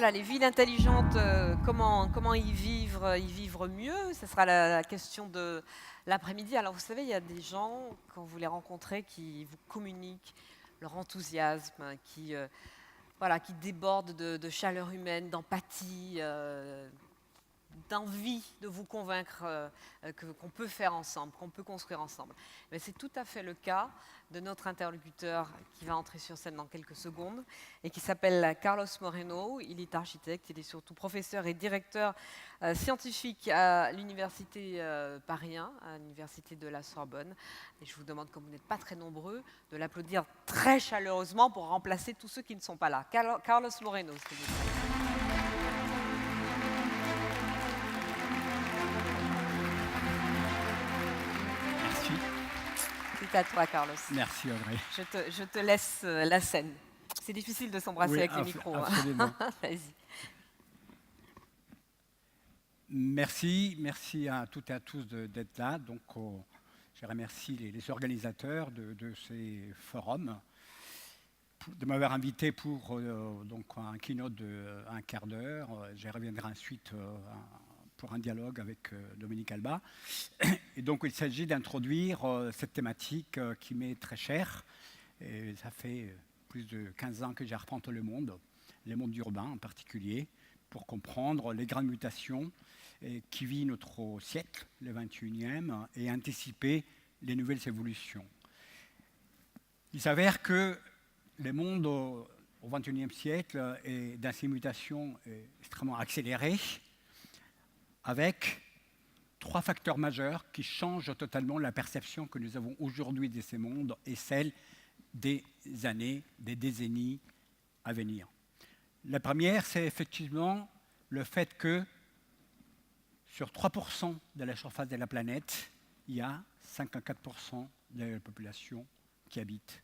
Voilà, les villes intelligentes, comment y vivre mieux? Ce sera la question de l'après-midi. Alors vous savez, il y a des gens, quand vous les rencontrez, qui vous communiquent leur enthousiasme, voilà, qui débordent de chaleur humaine, d'empathie, d'envie de vous convaincre qu'on peut faire ensemble, qu'on peut construire ensemble. Mais c'est tout à fait le cas de notre interlocuteur qui va entrer sur scène dans quelques secondes et qui s'appelle Carlos Moreno. Il est architecte, il est surtout professeur et directeur scientifique à l'université Paris 1, à l'université de la Sorbonne. Et je vous demande, comme vous n'êtes pas très nombreux, de l'applaudir très chaleureusement pour remplacer tous ceux qui ne sont pas là. Carlos Moreno, s'il vous plaît. Merci. C'est à toi, Carlos. Merci Audrey. Je te laisse la scène. C'est difficile de s'embrasser Oui, avec les micros. absolument. Vas-y. Merci à toutes et à tous d'être là. Donc, je remercie les organisateurs de ces forums de m'avoir invité pour donc un keynote de un quart d'heure. Je reviendrai ensuite pour un dialogue avec Dominique Alba. Et donc, il s'agit d'introduire cette thématique qui m'est très chère. Et ça fait plus de 15 ans que j'arpente le monde urbain en particulier, pour comprendre les grandes mutations qui vit notre siècle, le 21e, et anticiper les nouvelles évolutions. Il s'avère que le monde au 21e siècle est dans ses mutations extrêmement accélérées, avec trois facteurs majeurs qui changent totalement la perception que nous avons aujourd'hui de ces mondes et celle des années, des décennies à venir. La première, c'est effectivement le fait que sur 3% de la surface de la planète, il y a 54% de la population qui habite.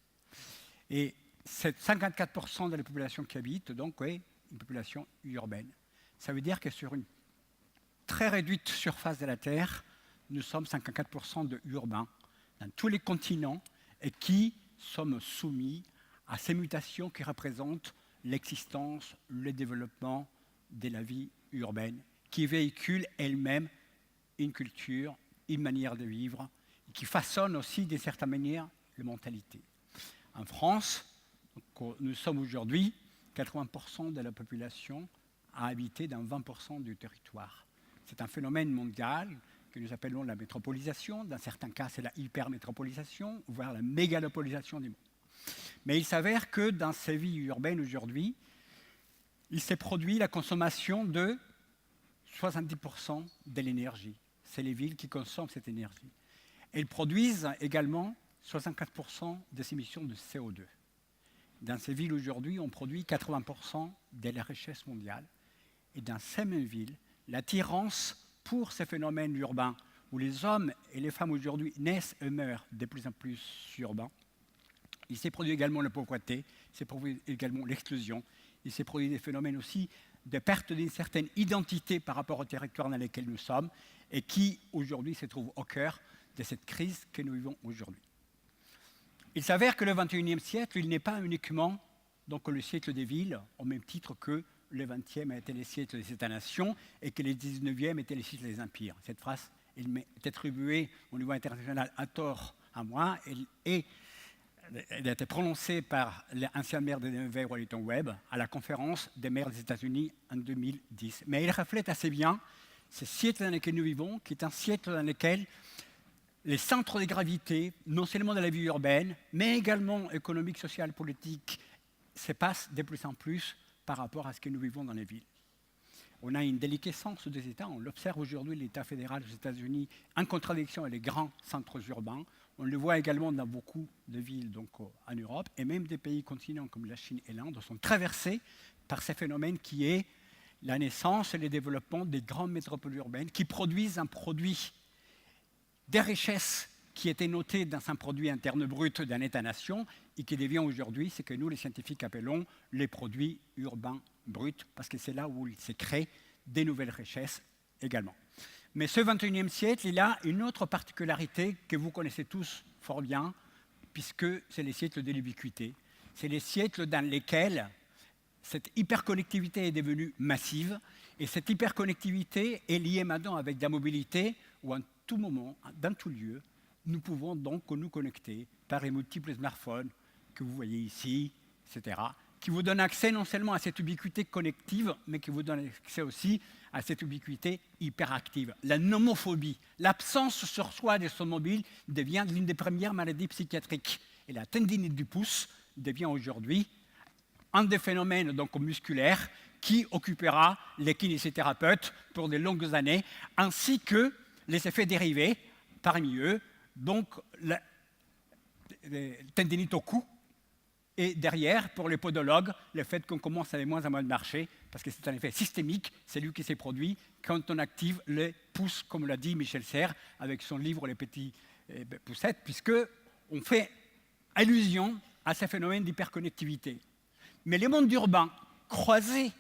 Et cette 54% de la population qui habite, donc, est une population urbaine. Ça veut dire que sur une très réduite surface de la Terre, nous sommes 54% de urbains dans tous les continents et qui sommes soumis à ces mutations qui représentent l'existence, le développement de la vie urbaine, qui véhicule elle-même une culture, une manière de vivre, et qui façonne aussi, d'une certaine manière, les mentalités. En France, nous sommes aujourd'hui 80% de la population à habiter dans 20% du territoire. C'est un phénomène mondial que nous appelons la métropolisation. Dans certains cas, c'est la hypermétropolisation, voire la mégalopolisation du monde. Mais il s'avère que dans ces vies urbaines aujourd'hui, il s'est produit la consommation de 70% de l'énergie. C'est les villes qui consomment cette énergie. Elles produisent également 64% des émissions de CO2. Dans ces villes aujourd'hui, on produit 80% de la richesse mondiale. Et dans ces mêmes villes, l'attirance pour ces phénomènes urbains, où les hommes et les femmes aujourd'hui naissent et meurent de plus en plus urbains, il s'est produit également la pauvreté, il s'est produit également l'exclusion, il s'est produit des phénomènes aussi de perte d'une certaine identité par rapport au territoire dans lequel nous sommes et qui, aujourd'hui, se trouve au cœur de cette crise que nous vivons aujourd'hui. Il s'avère que le XXIe siècle, il n'est pas uniquement donc, le siècle des villes, au même titre que le XXe a été le siècle des États-nations et que le XIXe était le siècle des empires. Cette phrase, elle m'est attribuée au niveau international à tort à moi, elle a été prononcée par l'ancien maire de Denver, Wellington Webb, à la conférence des maires des États-Unis en 2010. Mais elle reflète assez bien ce siècle dans lequel nous vivons, qui est un siècle dans lequel les centres de gravité, non seulement de la vie urbaine, mais également économique, sociale, politique, se passent de plus en plus par rapport à ce que nous vivons dans les villes. On a une déliquescence des États. On l'observe aujourd'hui, l'État fédéral aux États-Unis, en contradiction avec les grands centres urbains. On le voit également dans beaucoup de villes donc, en Europe, et même des pays continents comme la Chine et l'Inde sont traversés par ces phénomènes qui est la naissance et le développement des grandes métropoles urbaines qui produisent un produit des richesses qui étaient notées dans un produit interne brut d'un État-nation et qui devient aujourd'hui ce que nous, les scientifiques, appelons les produits urbains bruts, parce que c'est là où il se crée des nouvelles richesses également. Mais ce XXIe siècle, il a une autre particularité que vous connaissez tous fort bien, puisque c'est les siècles de l'ubiquité. C'est les siècles dans lesquels cette hyperconnectivité est devenue massive, et cette hyperconnectivité est liée maintenant avec la mobilité, où à tout moment, dans tout lieu, nous pouvons donc nous connecter par les multiples smartphones que vous voyez ici, etc., qui vous donnent accès non seulement à cette ubiquité connective, mais qui vous donnent accès aussi à cette ubiquité hyperactive. La nomophobie, l'absence sur soi de son mobile, devient l'une des premières maladies psychiatriques. Et la tendinite du pouce devient aujourd'hui un des phénomènes donc, musculaires qui occupera les kinésithérapeutes pour de longues années, ainsi que les effets dérivés, parmi eux, donc la tendinite au cou, et derrière, pour les podologues, le fait qu'on commence à moins en moins marcher, parce que c'est un effet systémique, c'est lui qui s'est produit quand on active les pouces, comme l'a dit Michel Serres, avec son livre Les Petits Poussettes, puisqu'on fait allusion à ces phénomènes d'hyperconnectivité. Mais le monde urbain, croisé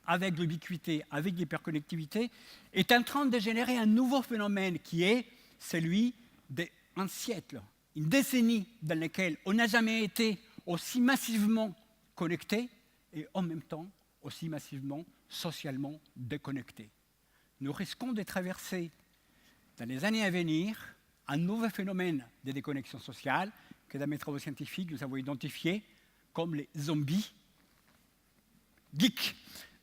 avec l'ubiquité, avec l'hyperconnectivité, est en train de générer un nouveau phénomène qui est celui d'un siècle, une décennie dans laquelle on n'a jamais été aussi massivement connectés et en même temps aussi massivement socialement déconnectés. Nous risquons de traverser dans les années à venir un nouveau phénomène de déconnexion sociale que dans mes travaux scientifiques nous avons identifié comme les zombies geeks.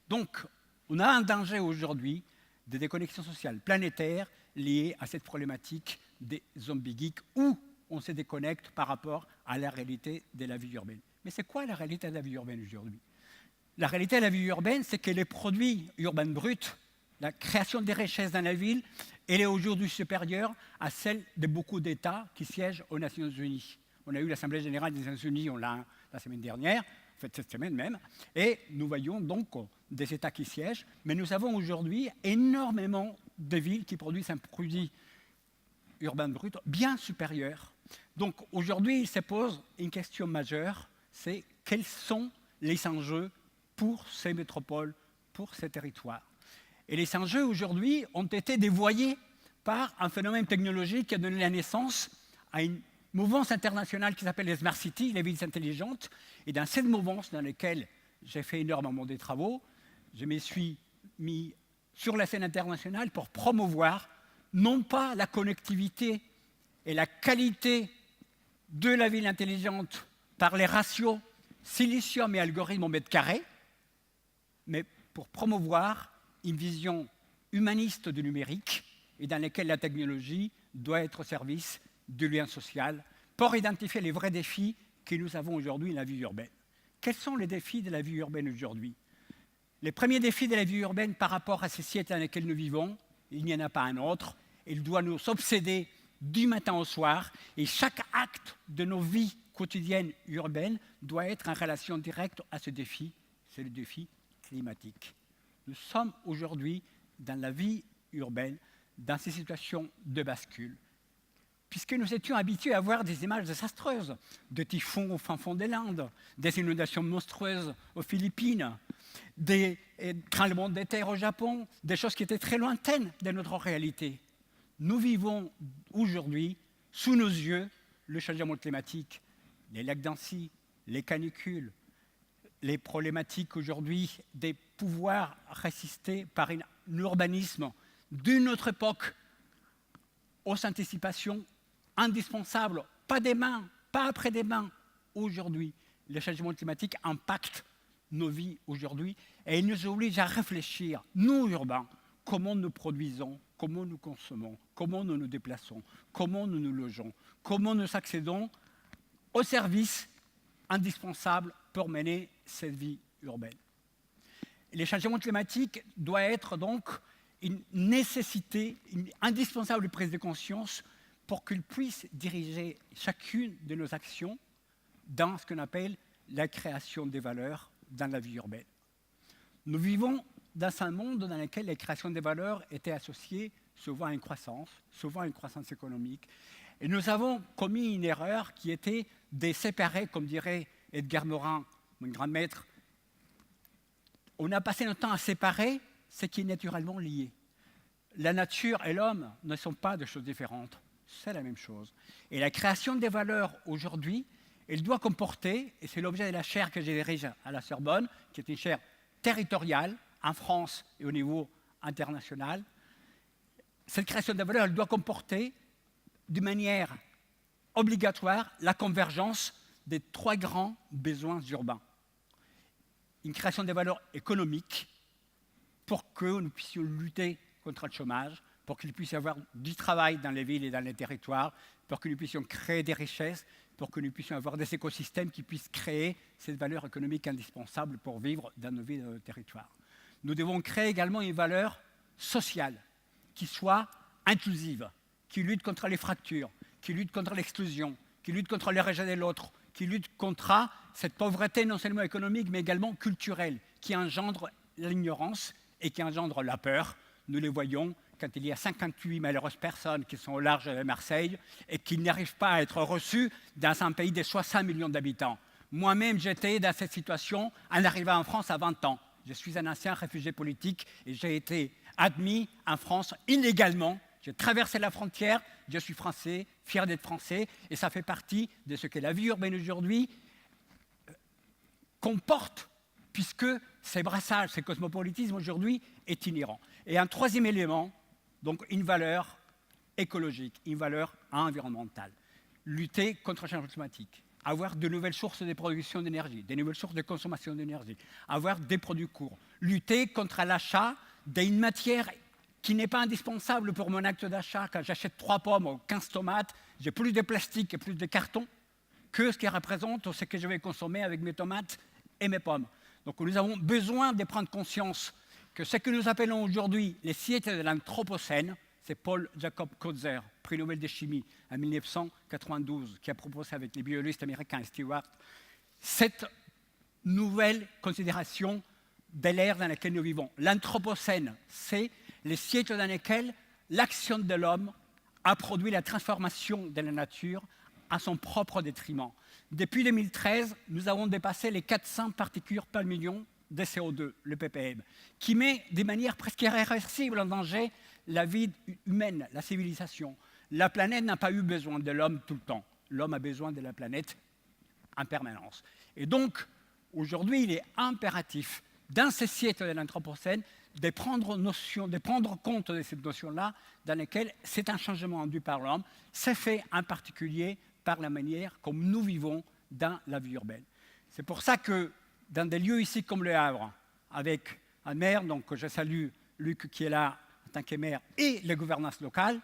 Donc, on a un danger aujourd'hui de déconnexion sociale planétaire liée à cette problématique des zombies geeks où on se déconnecte par rapport à la réalité de la vie urbaine. Mais c'est quoi la réalité de la vie urbaine aujourd'hui? La réalité de la vie urbaine, c'est que les produits urbains bruts, la création des richesses dans la ville, elle est aujourd'hui supérieure à celle de beaucoup d'États qui siègent aux Nations Unies. On a eu l'Assemblée générale des Nations Unies la semaine dernière, en fait cette semaine même, et nous voyons donc des États qui siègent, mais nous avons aujourd'hui énormément de villes qui produisent un produit urbain brut bien supérieur. Donc aujourd'hui, il se pose une question majeure, c'est quels sont les enjeux pour ces métropoles, pour ces territoires. Et les enjeux aujourd'hui ont été dévoyés par un phénomène technologique qui a donné la naissance à une mouvance internationale qui s'appelle les Smart Cities, les villes intelligentes. Et dans cette mouvance dans laquelle j'ai fait énormément de travaux, je me suis mis sur la scène internationale pour promouvoir non pas la connectivité et la qualité de la ville intelligente par les ratios silicium et algorithmes au mètre carré, mais pour promouvoir une vision humaniste du numérique et dans laquelle la technologie doit être au service du lien social pour identifier les vrais défis que nous avons aujourd'hui dans la vie urbaine. Quels sont les défis de la vie urbaine aujourd'hui? Les premiers défis de la vie urbaine par rapport à ces siècles dans lesquels nous vivons, il n'y en a pas un autre. Il doit nous obséder du matin au soir et chaque acte de nos vies quotidiennes urbaines doit être en relation directe à ce défi, c'est le défi climatique. Nous sommes aujourd'hui dans la vie urbaine, dans ces situations de bascule, puisque nous étions habitués à voir des images désastreuses, de typhons au fin fond des Landes, des inondations monstrueuses aux Philippines, des tremblements de terre au Japon, des choses qui étaient très lointaines de notre réalité. Nous vivons aujourd'hui, sous nos yeux, le changement climatique, les lacs d'Annecy, les canicules, les problématiques aujourd'hui des pouvoirs résistés par un urbanisme d'une autre époque aux anticipations indispensables, pas demain, pas après-demain, aujourd'hui. Le changement climatique impacte nos vies aujourd'hui et il nous oblige à réfléchir, nous urbains, comment nous produisons, comment nous consommons, comment nous nous déplaçons, comment nous nous logeons, comment nous accédons aux services indispensables pour mener cette vie urbaine. Et le changement climatique doit être donc une nécessité, une indispensable prise de conscience pour qu'il puisse diriger chacune de nos actions dans ce qu'on appelle la création des valeurs dans la vie urbaine. Nous vivons dans un monde dans lequel la création des valeurs était associée souvent à une croissance économique. Et nous avons commis une erreur qui était de séparer, comme dirait Edgar Morin, mon grand maître, on a passé notre temps à séparer ce qui est naturellement lié. La nature et l'homme ne sont pas deux choses différentes, c'est la même chose. Et la création des valeurs aujourd'hui Elle doit comporter, et c'est l'objet de la chaire que je dirige à la Sorbonne, qui est une chaire territoriale en France et au niveau international, cette création de valeur, elle doit comporter de manière obligatoire la convergence des 3 grands besoins urbains. Une création de valeur économique pour que nous puissions lutter contre le chômage, pour qu'il puisse y avoir du travail dans les villes et dans les territoires, pour que nous puissions créer des richesses, pour que nous puissions avoir des écosystèmes qui puissent créer cette valeur économique indispensable pour vivre dans nos villes et dans nos territoires. Nous devons créer également une valeur sociale qui soit inclusive, qui lutte contre les fractures, qui lutte contre l'exclusion, qui lutte contre le rejet de l'autre, qui lutte contre cette pauvreté non seulement économique mais également culturelle, qui engendre l'ignorance et qui engendre la peur. Nous les voyons quand il y a 58 malheureuses personnes qui sont au large de Marseille et qui n'arrivent pas à être reçues dans un pays de 60 millions d'habitants. Moi-même, j'étais dans cette situation en arrivant en France à 20 ans. Je suis un ancien réfugié politique et j'ai été admis en France illégalement. J'ai traversé la frontière, je suis français, fier d'être français, et ça fait partie de ce que la vie urbaine aujourd'hui comporte, puisque ces brassages, ces cosmopolitismes aujourd'hui est inhérent. Et un troisième élément, donc une valeur écologique, une valeur environnementale. Lutter contre le changement climatique, avoir de nouvelles sources de production d'énergie, de nouvelles sources de consommation d'énergie, avoir des produits courts, lutter contre l'achat d'une matière qui n'est pas indispensable pour mon acte d'achat. Quand j'achète 3 pommes ou 15 tomates, j'ai plus de plastique et plus de carton que ce qui représente ce que je vais consommer avec mes tomates et mes pommes. Donc nous avons besoin de prendre conscience que ce que nous appelons aujourd'hui les siècles de l'Anthropocène, c'est Paul Jacob Coetzer, prix Nobel de chimie en 1992, qui a proposé avec les biologistes américains Stewart, cette nouvelle considération de l'ère dans laquelle nous vivons. L'Anthropocène, c'est les siècles dans lesquels l'action de l'homme a produit la transformation de la nature à son propre détriment. Depuis 2013, nous avons dépassé les 400 particules par million de CO2, le ppm, qui met de manière presque irréversible en danger la vie humaine, la civilisation. La planète n'a pas eu besoin de l'homme tout le temps. L'homme a besoin de la planète en permanence. Et donc, aujourd'hui, il est impératif, dans ce siècle de l'Anthropocène, de prendre compte de cette notion-là, dans laquelle c'est un changement induit par l'homme, c'est fait en particulier par la manière comme nous vivons dans la vie urbaine. C'est pour ça que dans des lieux ici comme Le Havre, avec un maire, donc je salue Luc qui est là en tant que maire, et les gouvernances locales,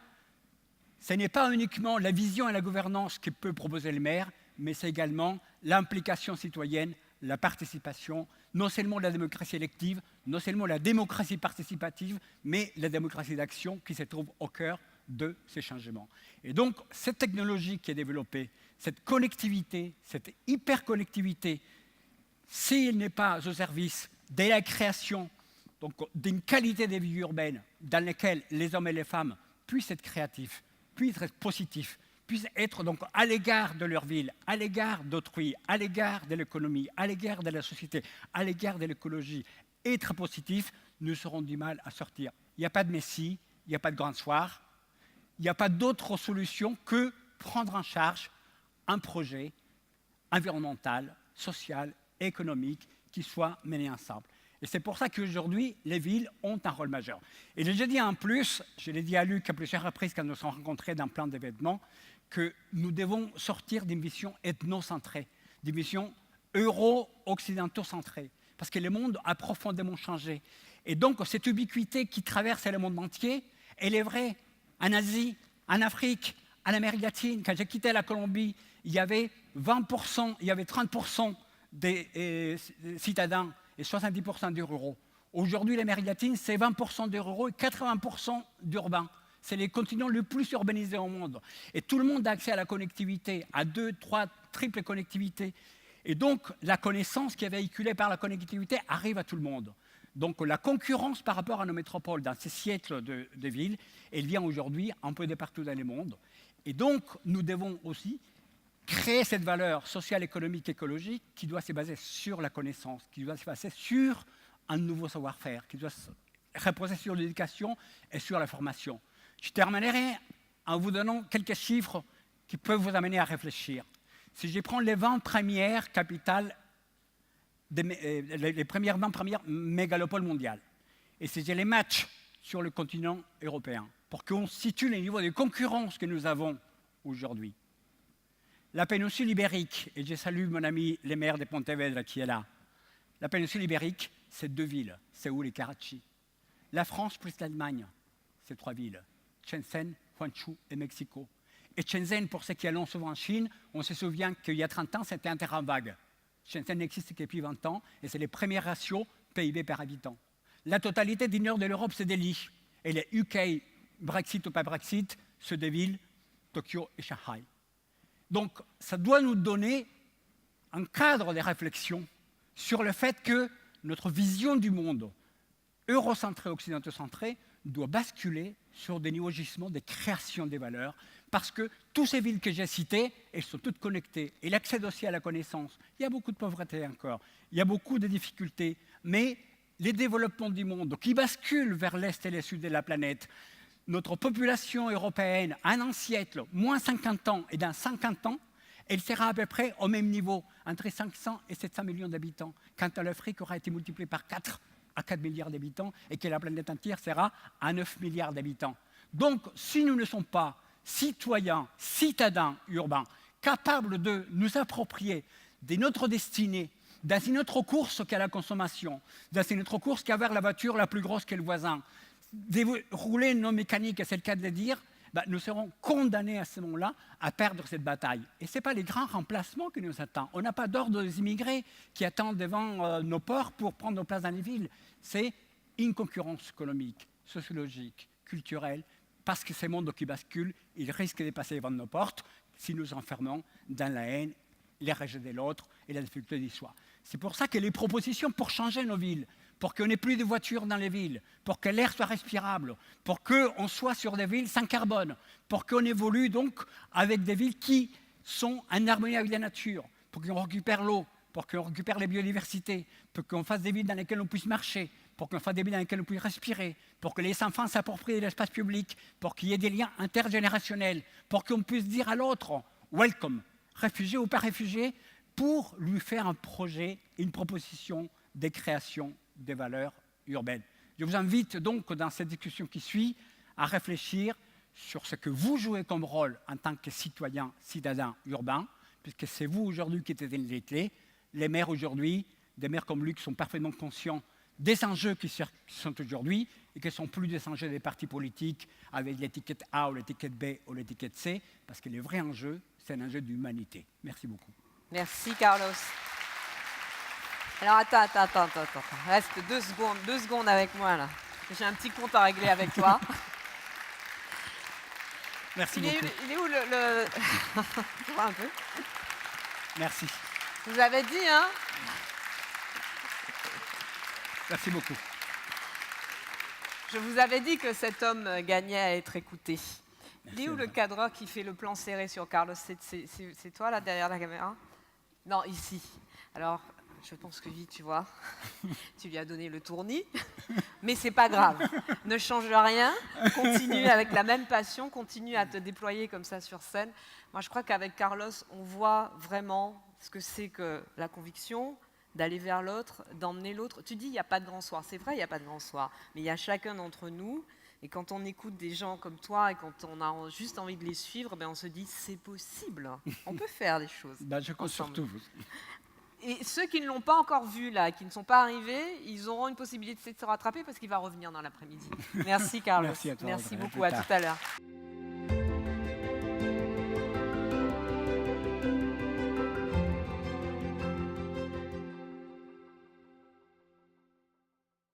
ce n'est pas uniquement la vision et la gouvernance que peut proposer le maire, mais c'est également l'implication citoyenne, la participation, non seulement la démocratie élective, non seulement la démocratie participative, mais la démocratie d'action qui se trouve au cœur de ces changements. Et donc, cette technologie qui est développée, cette connectivité, cette hyperconnectivité, s'il n'est pas au service de la création d'une qualité de vie urbaine dans laquelle les hommes et les femmes puissent être créatifs, puissent être positifs, puissent être donc à l'égard de leur ville, à l'égard d'autrui, à l'égard de l'économie, à l'égard de la société, à l'égard de l'écologie, être positifs, nous aurons du mal à sortir. Il n'y a pas de messie, il n'y a pas de grand soir, il n'y a pas d'autre solution que prendre en charge un projet environnemental, social, économique qui soit mené ensemble. Et c'est pour ça qu'aujourd'hui, les villes ont un rôle majeur. Et je dis en plus, je l'ai dit à Luc à plusieurs reprises quand nous nous sommes rencontrés dans plein d'événements, que nous devons sortir d'une vision ethnocentrée, d'une vision euro-occidentaux-centrée, parce que le monde a profondément changé. Et donc, cette ubiquité qui traverse le monde entier, elle est vraie en Asie, en Afrique, en Amérique latine. Quand j'ai quitté la Colombie, il y avait 20%, il y avait 30% des citadins et 70% des ruraux. Aujourd'hui, l'Amérique latine, c'est 20% des ruraux et 80% d'urbains. C'est les continents les plus urbanisés au monde. Et tout le monde a accès à la connectivité, à 2, 3, triple connectivité. Et donc, la connaissance qui est véhiculée par la connectivité arrive à tout le monde. Donc, la concurrence par rapport à nos métropoles dans ces siècles de villes, elle vient aujourd'hui un peu de partout dans le monde. Et donc, nous devons aussi créer cette valeur sociale, économique, écologique qui doit se baser sur la connaissance, qui doit se baser sur un nouveau savoir-faire, qui doit se reposer sur l'éducation et sur la formation. Je terminerai en vous donnant quelques chiffres qui peuvent vous amener à réfléchir. Si je prends les 20 premières capitales, les premières 20 premières mégalopoles mondiales, et si je les match sur le continent européen, pour qu'on situe les niveaux de concurrence que nous avons aujourd'hui. La péninsule ibérique, et je salue mon ami le maire de Pontevedra qui est là, la péninsule ibérique, c'est 2 villes, Séoul et Karachi. La France plus l'Allemagne, c'est 3 villes, Shenzhen, Guangzhou et Mexico. Et Shenzhen, pour ceux qui allons souvent en Chine, on se souvient qu'il y a 30 ans, c'était un terrain vague. Shenzhen n'existe que depuis 20 ans, et c'est les premiers ratios PIB par habitant. La totalité du nord de l'Europe, c'est des lits. Et les UK, Brexit ou pas Brexit, c'est des villes, Tokyo et Shanghai. Donc, ça doit nous donner un cadre de réflexion sur le fait que notre vision du monde, eurocentrée, occidentale-centrée, doit basculer sur des niveaux justement de création des valeurs, parce que toutes ces villes que j'ai citées, elles sont toutes connectées. Et l'accès aussi à la connaissance, il y a beaucoup de pauvreté encore, il y a beaucoup de difficultés, mais les développements du monde qui basculent vers l'Est et le Sud de la planète, notre population européenne, en un siècle, moins 50 ans, et dans 50 ans, elle sera à peu près au même niveau, entre 500 et 700 millions d'habitants, quand l'Afrique aura été multipliée par 4 à 4 milliards d'habitants, et que la planète entière sera à 9 milliards d'habitants. Donc, si nous ne sommes pas citoyens, citadins urbains, capables de nous approprier de notre destinée, dans une autre course qu'à la consommation, dans une autre course qu'avoir la voiture la plus grosse que le voisin, dérouler nos mécaniques, et c'est le cas de le dire, nous serons condamnés à ce moment-là à perdre cette bataille. Et ce n'est pas les grands remplacements qui nous attendent. On n'a pas d'ordre des immigrés qui attendent devant nos ports pour prendre nos places dans les villes. C'est une concurrence économique, sociologique, culturelle, parce que ces mondes qui basculent, ils risquent de passer devant nos portes si nous enfermons dans la haine, les rejets de l'autre et la difficulté du soi. C'est pour ça que les propositions pour changer nos villes, pour qu'on n'ait plus de voitures dans les villes, pour que l'air soit respirable, pour qu'on soit sur des villes sans carbone, pour qu'on évolue donc avec des villes qui sont en harmonie avec la nature, pour qu'on récupère l'eau, pour qu'on récupère les biodiversités, pour qu'on fasse des villes dans lesquelles on puisse marcher, pour qu'on fasse des villes dans lesquelles on puisse respirer, pour que les enfants s'approprient l'espace public, pour qu'il y ait des liens intergénérationnels, pour qu'on puisse dire à l'autre « welcome », réfugié ou pas réfugié, pour lui faire un projet, une proposition de création des valeurs urbaines. Je vous invite donc, dans cette discussion qui suit, à réfléchir sur ce que vous jouez comme rôle en tant que citoyen, citadin urbain, puisque c'est vous aujourd'hui qui êtes les clés. Les maires aujourd'hui, des maires comme Luc, sont parfaitement conscients des enjeux qui sont aujourd'hui et qui ne sont plus des enjeux des partis politiques avec l'étiquette A ou l'étiquette B ou l'étiquette C, parce que le vrai enjeu, c'est un enjeu d'humanité. Merci beaucoup. Merci, Carlos. Alors, attends. Reste 2 secondes avec moi, là. J'ai un petit compte à régler avec toi. Merci beaucoup. Il est où le... Tu vois un peu. Merci. Je vous avais dit, hein. Merci beaucoup. Je vous avais dit que cet homme gagnait à être écouté. Merci, Il est où le cadreur qui fait le plan serré sur Carlos? C'est toi, là, derrière la caméra? Non, ici. Alors, je pense que vite, tu vois, tu lui as donné le tournis, mais c'est pas grave. Ne change rien, continue avec la même passion, continue à te déployer comme ça sur scène. Moi, je crois qu'avec Carlos, on voit vraiment ce que c'est que la conviction, d'aller vers l'autre, d'emmener l'autre. Tu dis, il n'y a pas de grand soir. C'est vrai, il n'y a pas de grand soir, mais il y a chacun d'entre nous. Et quand on écoute des gens comme toi et quand on a juste envie de les suivre, on se dit, c'est possible, on peut faire des choses. Je compte sur tout. Et ceux qui ne l'ont pas encore vu, là, qui ne sont pas arrivés, ils auront une possibilité de se rattraper parce qu'il va revenir dans l'après-midi. Merci, Carlos. Merci à toi. Merci beaucoup. À tout à l'heure.